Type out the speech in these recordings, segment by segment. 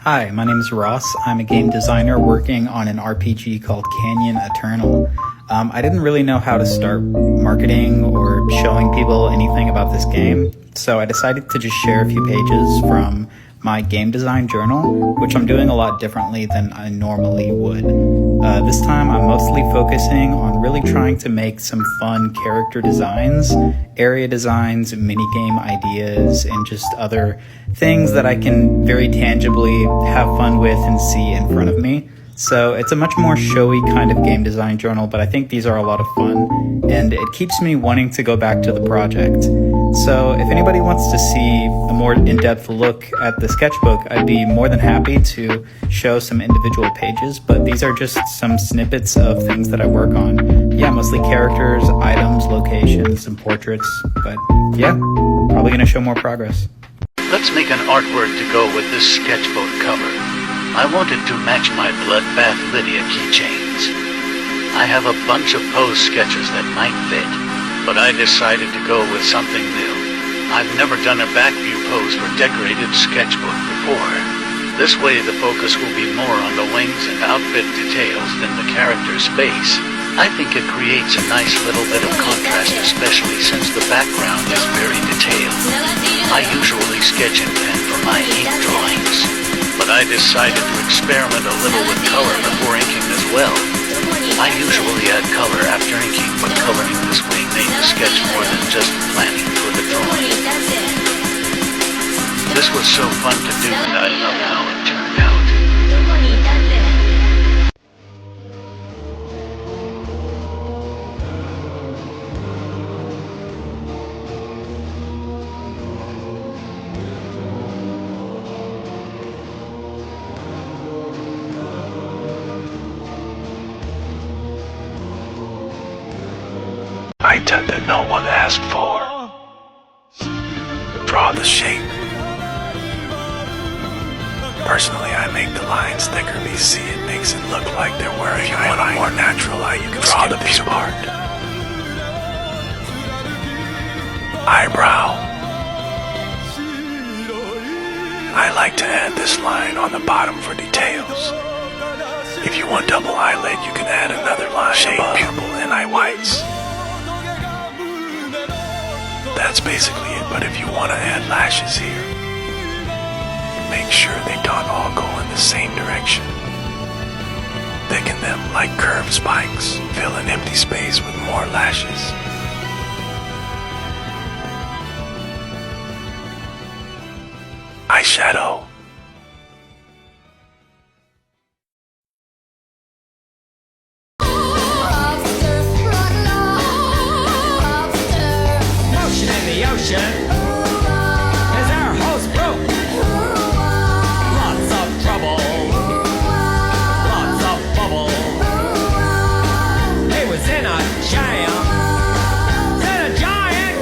Hi, my name is Ross. I'm a game designer working on an RPG called Canyon Eternal. I didn't really know how to start marketing or showing people anything about this game, so I decided to just share a few pages from my game design journal, which I'm doing a lot differently than I normally would. This time I'm mostly focusing on really trying to make some fun character designs, area designs, minigame ideas, and just other things that I can very tangibly have fun with and see in front of me. So it's a much more showy kind of game design journal, but I think these are a lot of fun, and it keeps me wanting to go back to the project. So if anybody wants to see a more in-depth look at the sketchbook, I'd be more than happy to show some individual pages, but these are just some snippets of things that I work on. Yeah, mostly characters, items, locations, and portraits, but yeah, probably gonna show more progress. Let's make an artwork to go with this sketchbook cover. I wanted to match my Bloodbath Lydia keychains. I have a bunch of pose sketches that might fit, but I decided to go with something new. I've never done a back view pose for decorated sketchbook before. This way the focus will be more on the wings and outfit details than the character's face. I think it creates a nice little bit of contrast, especially since the background is very detailed. I usually sketch in pen for my ink drawings, but I decided to experiment a little with color before inking as well. I usually add color after inking, but coloring this way made the sketch more than just planning for the drawing. This was so fun to do, and I love how it turned out. Item that no one asked for. Draw the shape. Personally, I make the lines thicker. You see, it makes it look like they're wearing a more natural eye. You can draw the piece part. Eyebrow. I like to add this line on the bottom for details. If you want double eyelid, you can add another line. Shape, pupil, and eye whites. That's basically it, but if you want to add lashes here, make sure they don't all go in the same direction. Thicken them like curved spikes. Fill an empty space with more lashes. Eyeshadow. Cause our host broke. Lots of trouble. Lots of bubble. He was in a jam. In a giant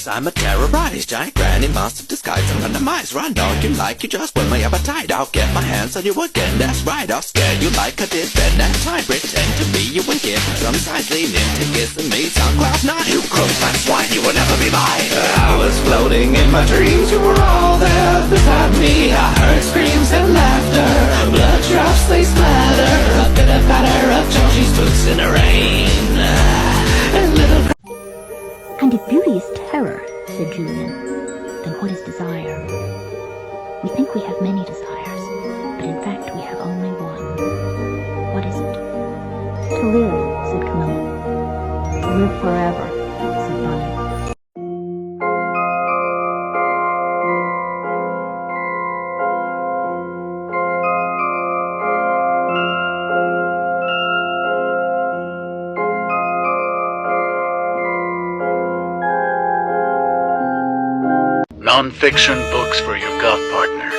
I'm a terrorize, giant granny monster disguise. I'm gonna mice, run dog, you like, you just whet my appetite. I'll get my hands on you again, that's right. I'll scare you like I did then that time. Pretend to be you and give some signs, lean in to kissing me. SoundCloud 9, you crook, my swine, you will never be mine. I was floating in my dreams, you were all there beside me. I heard screams and laughter, blood drops they splatter. A bitter patter of Georgie's boots in the rain. And little And if beauty is terror, said Julian, then what is desire? We think we have many desires, but in fact we have only one. What is it? To live, said Camilla. To live forever, said Bunny. Non-fiction books for your goth partner.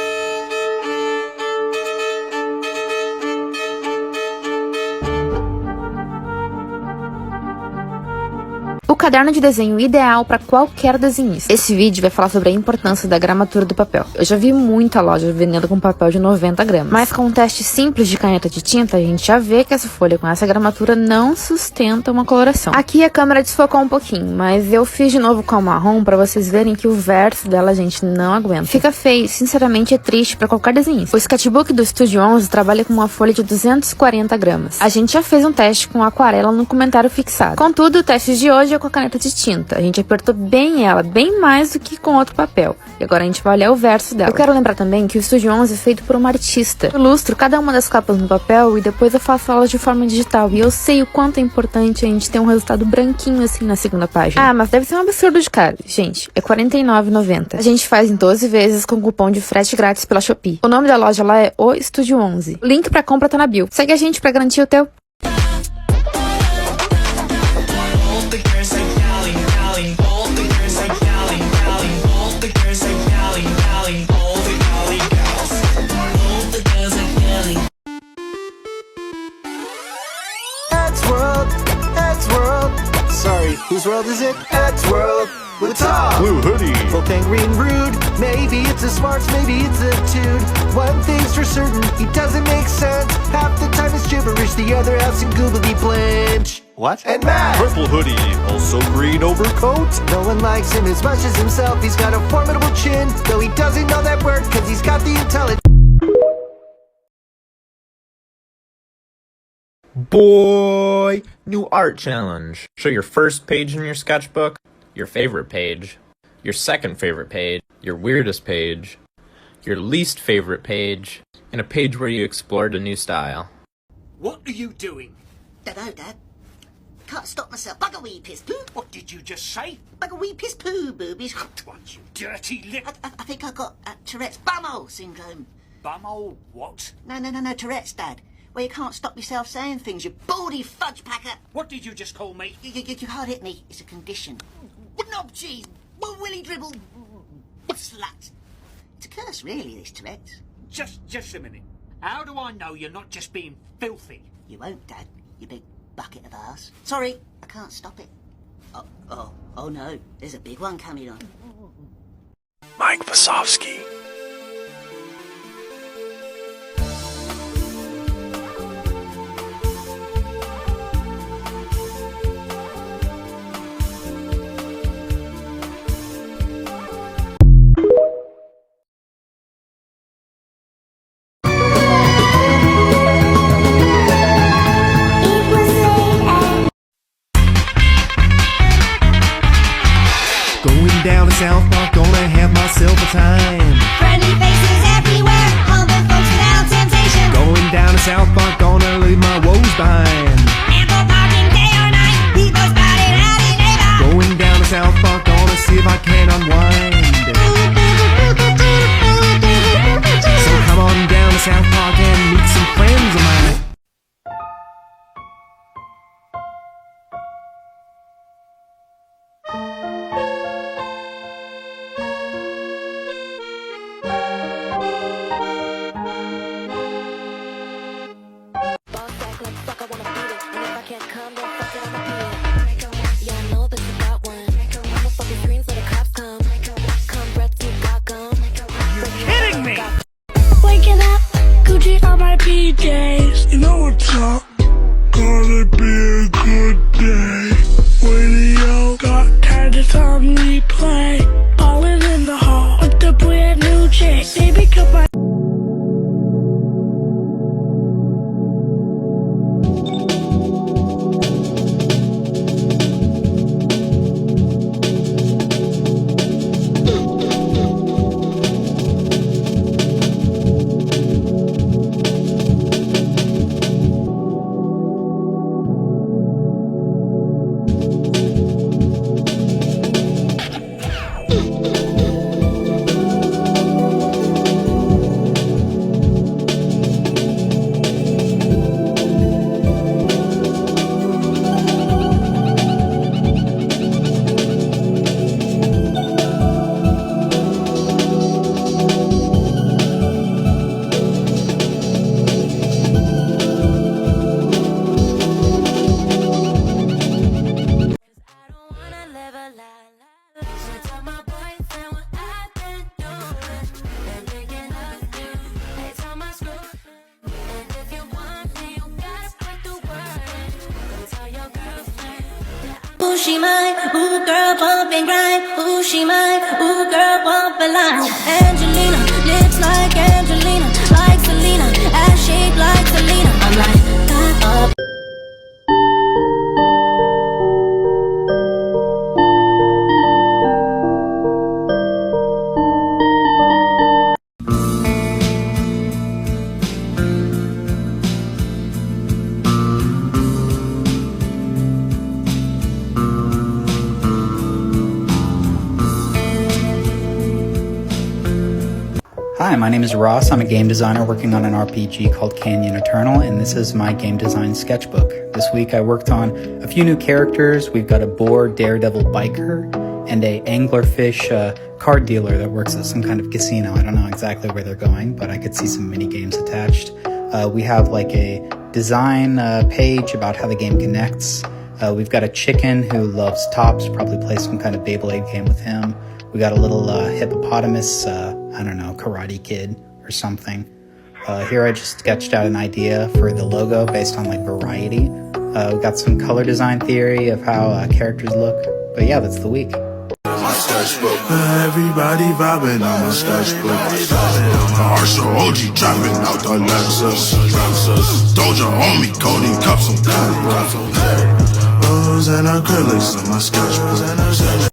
caderno de desenho ideal para qualquer desenhista. Esse vídeo vai falar sobre a importância da gramatura do papel. Eu já vi muita loja vendendo com papel de 90 gramas, mas com um teste simples de caneta de tinta, a gente já vê que essa folha com essa gramatura não sustenta uma coloração. Aqui a câmera desfocou um pouquinho, mas eu fiz de novo com a marrom para vocês verem que o verso dela, gente, não aguenta. Fica feio, sinceramente é triste para qualquer desenhista. O sketchbook do Estúdio 11 trabalha com uma folha de 240 gramas. A gente já fez um teste com aquarela no comentário fixado. Contudo, o teste de hoje é com a caneta de tinta. A gente apertou bem ela, bem mais do que com outro papel. E agora a gente vai olhar o verso dela. Eu quero lembrar também que o Estúdio 11 é feito por uma artista. Eu ilustro cada uma das capas no papel e depois eu faço elas de forma digital. E eu sei o quanto é importante a gente ter um resultado branquinho assim na segunda página. Ah, mas deve ser um absurdo de caro. Gente, é R$ 49,90. A gente faz em 12 vezes com cupom de frete grátis pela Shopee. O nome da loja lá é O Estúdio 11. O link pra compra tá na bio. Segue a gente pra garantir o teu. Sorry, whose world is it? Ed's world. With Tom. Blue hoodie. Both angry and rude. Maybe it's a smarts, maybe it's a dude. One thing's for certain, he doesn't make sense. Half the time it's gibberish, the other half's in goobly blanch. What? And Matt. Purple hoodie, also green overcoat. No one likes him as much as himself. He's got a formidable chin, though he doesn't know that word, cause he's got the intelligence. Boy! New art challenge. Show your first page in your sketchbook, your favorite page, your second favorite page, your weirdest page, your least favorite page, and a page where you explored a new style. What are you doing? Dunno, Dad. Can't stop myself. Bugger wee piss poo. What did you just say? Bugger wee piss poo, boobies. What, you dirty little I think I got Tourette's bumhole syndrome. bumhole? What? No, Tourette's, Dad. Where you can't stop yourself saying things, you baldy fudge packer. What did you just call me? You hard hit me. It's a condition. Knob cheese. Willy dribble. Slut. It's a curse, really, this Tourette's. Just a minute. How do I know you're not just being filthy? You won't, Dad. You big bucket of arse. Sorry, I can't stop it. Oh no. There's a big one coming on. Mike Vasovsky. Going down to South Park, gonna have myself a time. Friendly faces everywhere, humble folks without temptation. Going down to South Park, gonna leave my woes behind. Ample parking day or night, people spouting howdy neighbor. Going down to South Park, gonna see if I can unwind. So come on down to South Park and meet some friends of mine. Kidding me! Waking up, Gucci on my PJs. You know what's up? Gonna be a good day. Radio got Titus on replay. Ballin' in the hall with the brand new chick. Baby, come on. ooh, she mine. Ooh, girl, bump and grind. Ooh, she mine. Ooh, girl, bump a line. Angelina, lips like Angelina, like Selena, ass shaped like Selena. I'm like, got up. Hi, my name is Ross. I'm a game designer working on an RPG called Canyon Eternal, and this is my game design sketchbook. This week I worked on a few new characters. We've got a boar daredevil biker and a anglerfish card dealer that works at some kind of casino. I don't know exactly where they're going, but I could see some mini games attached. We have like a design page about how the game connects. We've got a chicken who loves tops, probably play some kind of Beyblade game with him. We got a little hippopotamus, I don't know, Karate Kid or something. Here I just sketched out an idea for the logo based on like variety. We got some color design theory of how characters look. But yeah, that's the week. My sketchbook. Everybody vibing on my sketchbook. Marshall OG trapping out the Lexus. Doja on me, Cody cups on O's and acrylics on my sketchbook.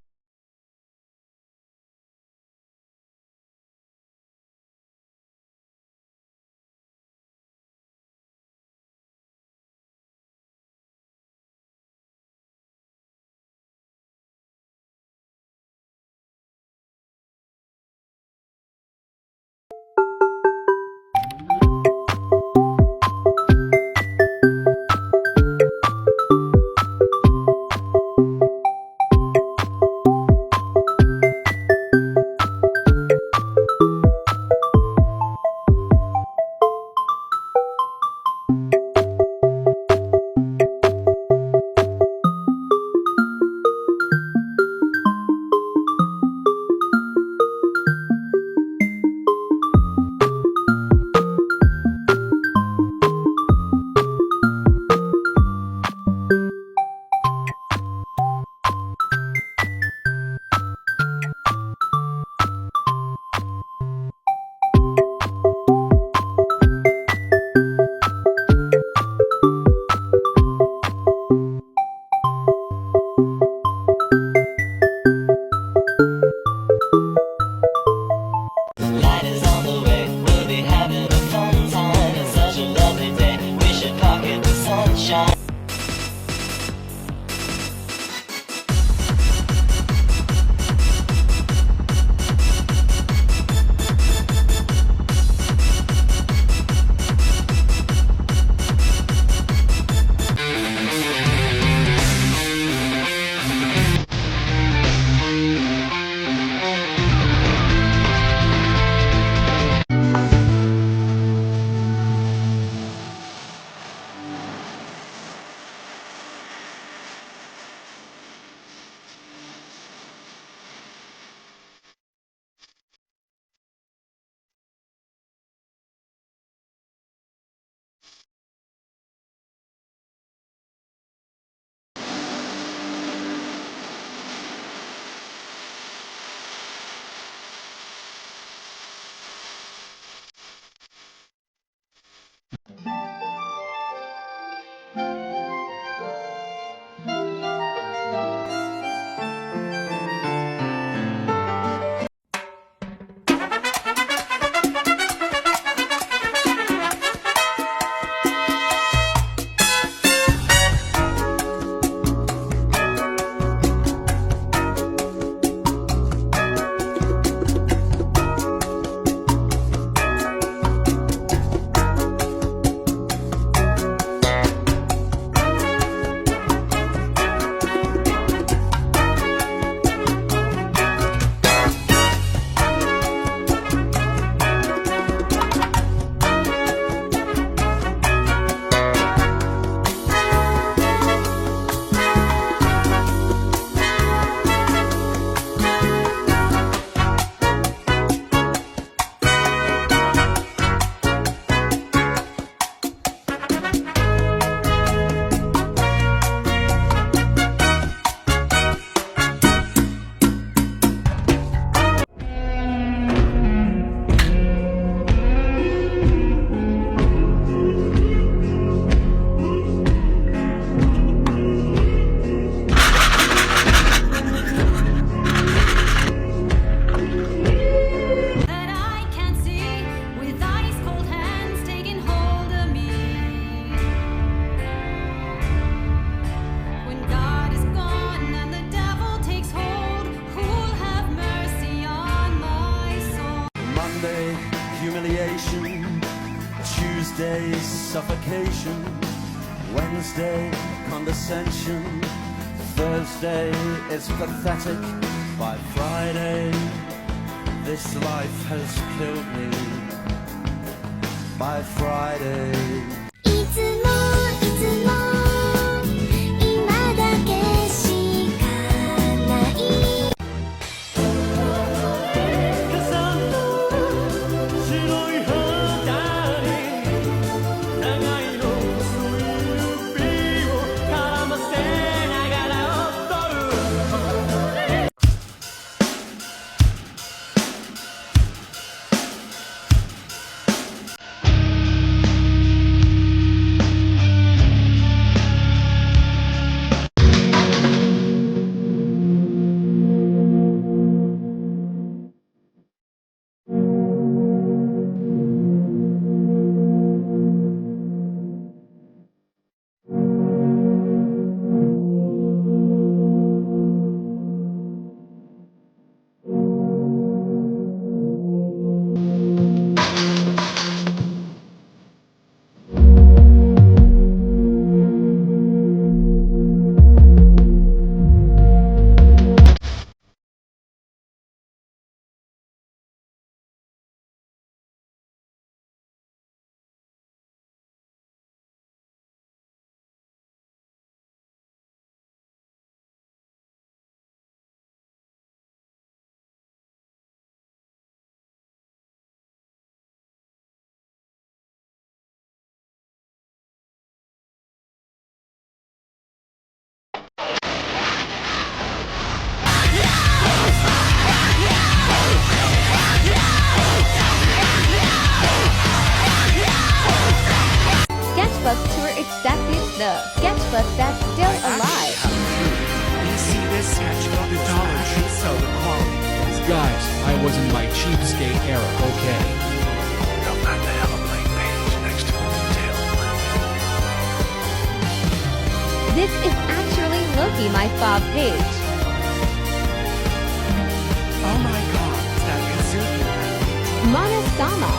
Tuesday is suffocation, Wednesday condescension, Thursday is pathetic, by Friday this life has killed me, by Friday いつもいつも今だけしかない傘の白い肌に長いの細い指を絡ませながら踊るSketchbook to where exactly the sketchbook that's still alive. You see this sketchbook at Dollar Tree, so the quality. Guys, I was in my cheapskate era, okay? Don't mind the hella blank page next to the detailed plan. This is actually Loki, my fob page. Oh my god, is that Kazuki? Monosama.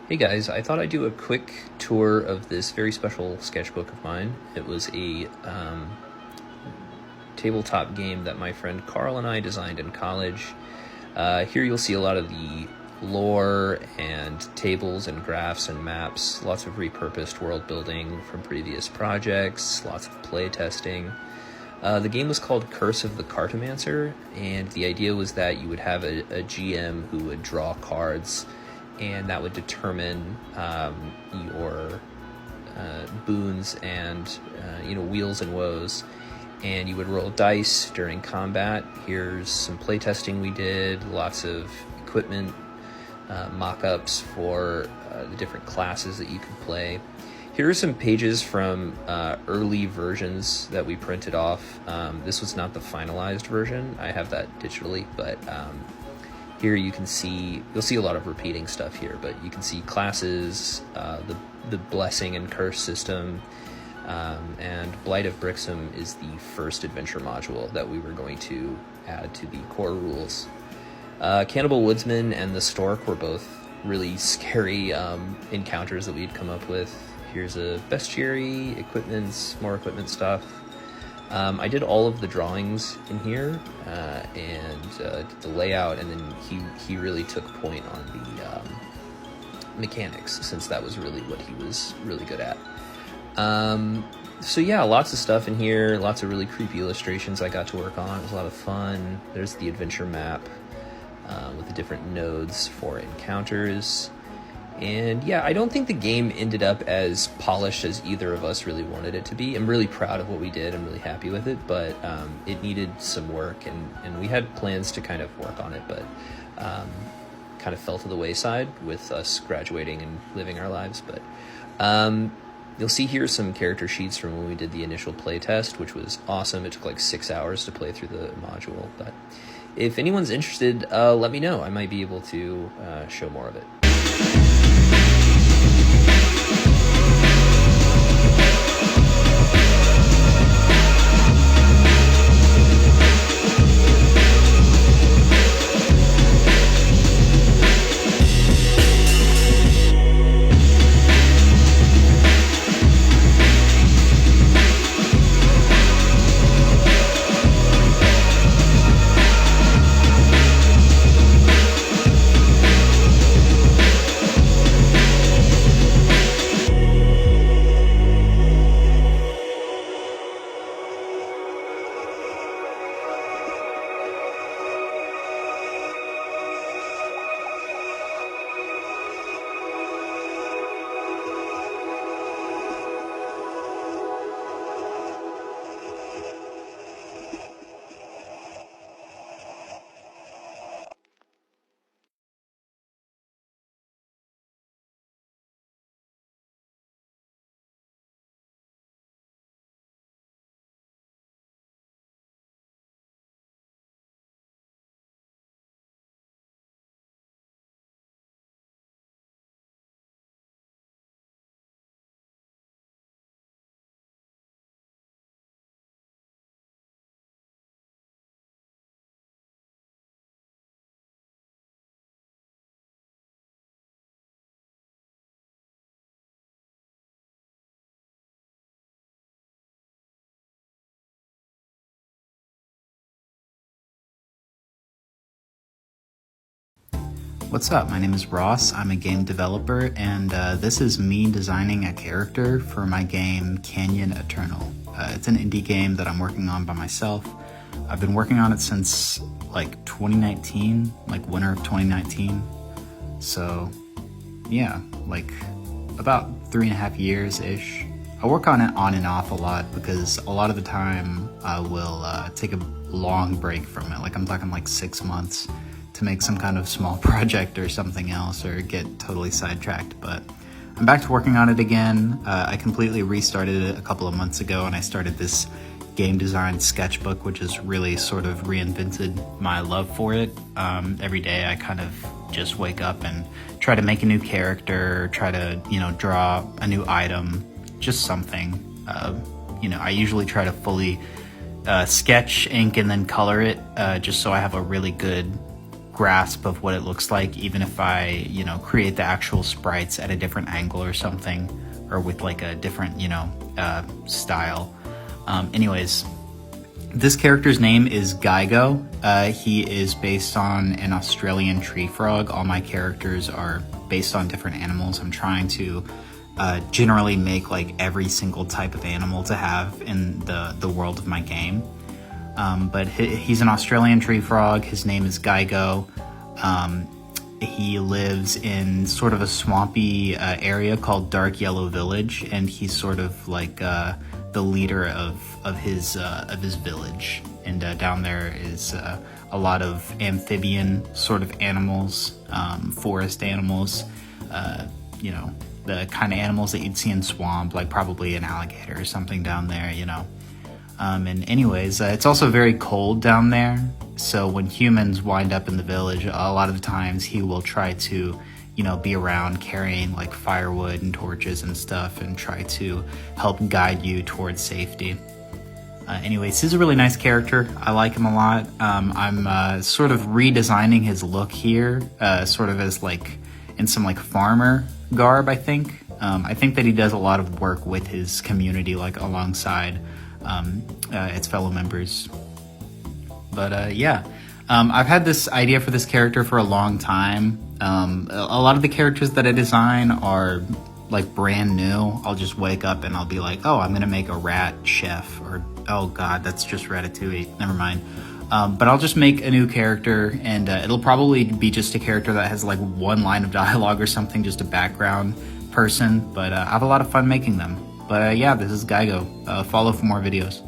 Hey guys, I thought I'd do a quick tour of this very special sketchbook of mine. It was a tabletop game that my friend Carl and I designed in college. Here you'll see a lot of the lore and tables and graphs and maps, lots of repurposed world building from previous projects, lots of play testing. The game was called Curse of the Cartomancer, and the idea was that you would have a GM who would draw cards, and that would determine your boons and wheels and woes. And you would roll dice during combat. Here's some playtesting we did, lots of equipment, mock-ups for the different classes that you could play. Here are some pages from early versions that we printed off. This was not the finalized version. I have that digitally, but here you'll see a lot of repeating stuff here, but you can see classes, the blessing and curse system, and Blight of Brixham is the first adventure module that we were going to add to the core rules. Cannibal Woodsman and the Stork were both really scary encounters that we'd come up with. Here's a bestiary, more equipment stuff. I did all of the drawings in here and did the layout, and then he really took point on the mechanics, since that was really what he was really good at. So yeah, lots of stuff in here, lots of really creepy illustrations I got to work on. It was a lot of fun. There's the adventure map with the different nodes for encounters. And yeah, I don't think the game ended up as polished as either of us really wanted it to be. I'm really proud of what we did. I'm really happy with it, but it needed some work, and we had plans to kind of work on it, but kind of fell to the wayside with us graduating and living our lives. But you'll see here some character sheets from when we did the initial play test, which was awesome. It took like 6 hours to play through the module, but if anyone's interested, let me know. I might be able to show more of it. What's up? My name is Ross. I'm a game developer, and this is me designing a character for my game Canyon Eternal. It's an indie game that I'm working on by myself. I've been working on it since like 2019, like winter of 2019. So yeah, like about 3.5 years-ish. I work on it on and off a lot because a lot of the time I will take a long break from it. Like I'm talking like 6 months to make some kind of small project or something else, or get totally sidetracked. But I'm back to working on it again. I completely restarted it a couple of months ago, and I started this game design sketchbook, which has really sort of reinvented my love for it. Every day I kind of just wake up and try to make a new character, try to, draw a new item, just something. I usually try to fully sketch, ink, and then color it, just so I have a really good grasp of what it looks like, even if I, create the actual sprites at a different angle or something, or with like a different, style. Anyways, this character's name is Geigo. He is based on an Australian tree frog. All my characters are based on different animals. I'm trying to generally make like every single type of animal to have in the world of my game. But he's an Australian tree frog. His name is Geigo. He lives in sort of a swampy area called Dark Yellow Village, and he's sort of like the leader of his village. And down there is a lot of amphibian sort of animals, forest animals, the kind of animals that you'd see in swamp, like probably an alligator or something down there, And anyways, it's also very cold down there. So when humans wind up in the village, a lot of the times he will try to, be around carrying like firewood and torches and stuff and try to help guide you towards safety. Anyways, he's a really nice character. I like him a lot. I'm sort of redesigning his look here, sort of as like in some like farmer garb, I think. I think that he does a lot of work with his community, like alongside its fellow members. But yeah, I've had this idea for this character for a long time. A lot of the characters that I design are like brand new. I'll just wake up and I'll be like, oh, I'm gonna make a rat chef, or oh god, that's just Ratatouille, never mind. But I'll just make a new character, and it'll probably be just a character that has like one line of dialogue or something, just a background person, but I have a lot of fun making them. But yeah, this is Geigo. Follow for more videos.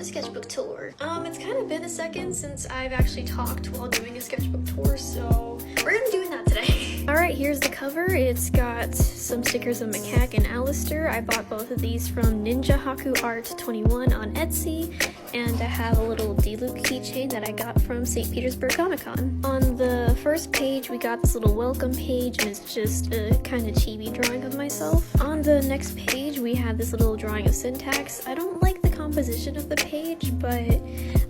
sketchbook tour. It's kind of been a second since I've actually talked while doing a sketchbook tour, so we're gonna be doing that today. Alright, here's the cover. It's got some stickers of Macaque and Alistair. I bought both of these from Ninja Haku Art 21 on Etsy, and I have a little D-Luke keychain that I got from St. Petersburg Comic Con. On the first page, we got this little welcome page, and it's just a kind of chibi drawing of myself. On the next page, we have this little drawing of Syntax. I don't like the composition of the page, but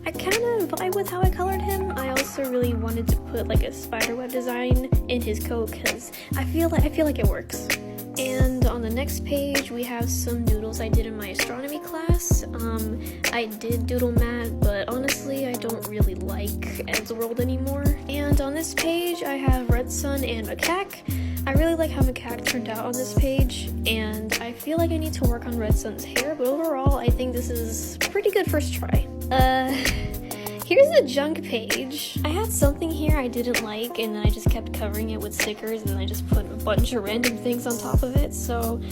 I kind of vibe with how I colored him. I also really wanted to put like a spiderweb design in his coat because I feel like it works. And on the next page, we have some doodles I did in my astronomy class. I did doodle matte, but honestly, I don't really like Eddsworld anymore. And on this page, I have Red Sun and Macaque. I really like how Macaque turned out on this page, and I feel like I need to work on Red Sun's hair, but overall, I think this is a pretty good first try. Here's the junk page. I had something here I didn't like, and then I just kept covering it with stickers, and then I just put a bunch of random things on top of it, so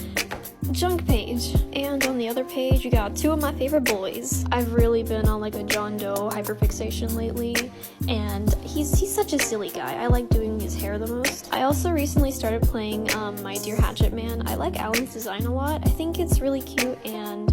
junk page. And on the other page, you got two of my favorite boys. I've really been on like a John Doe hyperfixation lately, and he's such a silly guy. I like doing his hair the most. I also recently started playing My Dear Hatchet Man. I like Alan's design a lot. I think it's really cute, and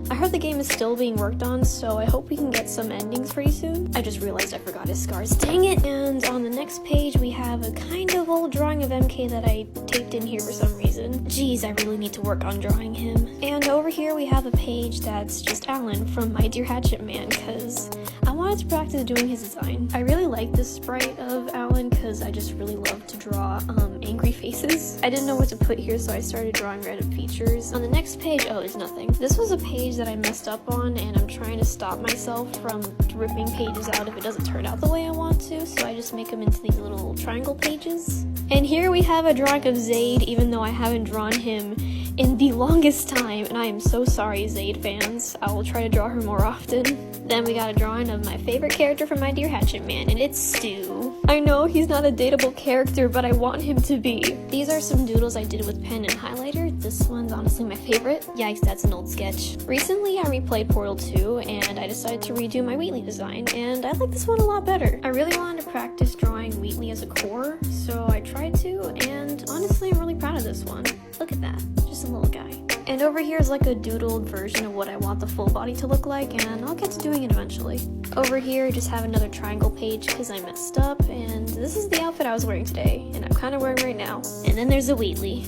I heard the game is still being worked on, so I hope we can get some endings pretty soon. I just realized I forgot his scars. Dang it! And on the next page, we have a kind of old drawing of MK that I taped in here for some reason. Jeez, I really need to work on drawing him. And over here, we have a page that's just Alan from My Dear Hatchet Man, because I wanted to practice doing his design. I really like this sprite of Alan because I just really love to draw angry faces. I didn't know what to put here, so I started drawing random features. On the next page, oh, there's nothing. This was a page that I messed up on, and I'm trying to stop myself from ripping pages out if it doesn't turn out the way I want to, so I just make them into these little triangle pages. And here we have a drawing of Zaid, even though I haven't drawn him in the longest time, and I am so sorry, Zaid fans. I will try to draw her more often. Then we got a drawing of my favorite character from My Dear Hatchet Man, and it's Stu. I know he's not a dateable character, but I want him to be. These are some doodles I did with pen and highlighter. This one's honestly my favorite. Yikes, that's an old sketch. Recently, I replayed Portal 2, and I decided to redo my Wheatley design, and I like this one a lot better. I really wanted to practice drawing Wheatley as a core, so I tried to, and honestly, I'm really proud of this one. Look at that, just a little guy. And over here is like a doodled version of what I want the full body to look like, and I'll get to doing it eventually. Over here, I just have another triangle page because I messed up, and this is the outfit I was wearing today, and I'm kind of wearing right now. And then there's a Wheatley.